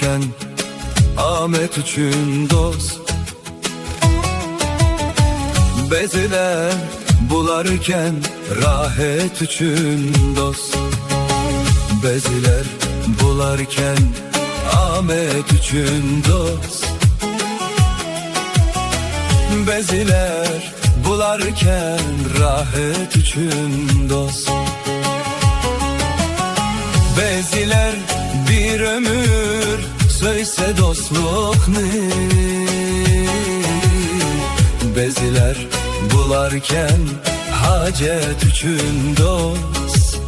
bularken Ahmet üçün dost. Beziler bularken rahat üçün dost. Beziler bularken Ahmet üçün dost. Beziler bularken rahat üçün dost. Beziler bir ömür söyse dostluk ne? Beziler bularken hacet üçün dost.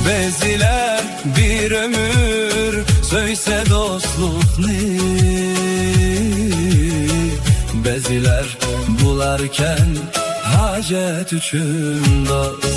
Beziler bir ömür söyse dostluk ne? Beziler bularken hacet üçün dost.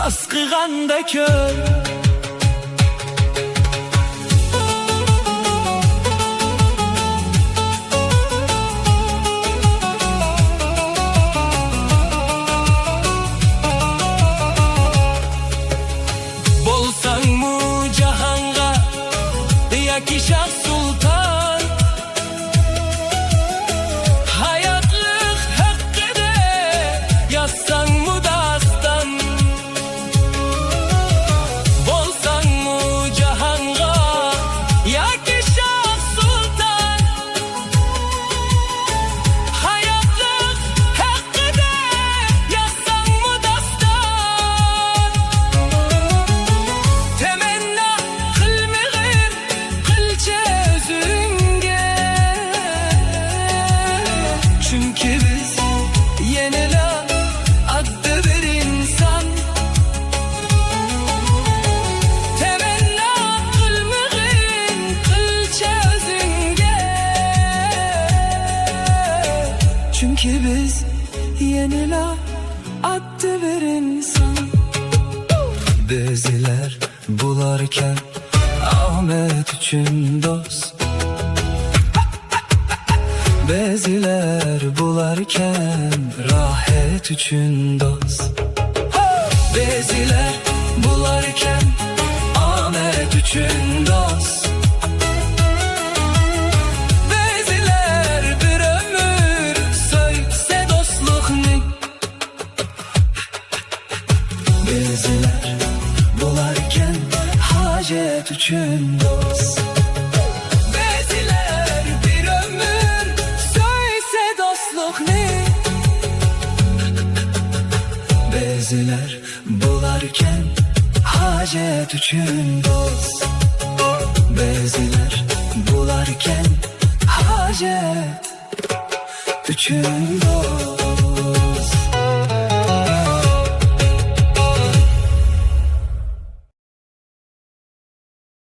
Asqıganda kör bolsan mu cahanga yaki Şah Sultan hayatlık hakkıda yazsan mu dastan. Çünkü biz yenilen adlı bir insan. Temenna kılmığın kılça özünge. Çünkü biz yenilen adlı bir insan. Beziler bularken Ahmet üçün dost. Beziler bularken rahat üçün dost. Beziler bularken Ahmet üçün dost. Beziler bir ömür söyse dostluk ne? Beziler bularken hacet üçün dost. Beziler bir ömür söyse dostluk ne? Beziler bularken hacet üçün dost. Beziler bularken hacet üçün dost.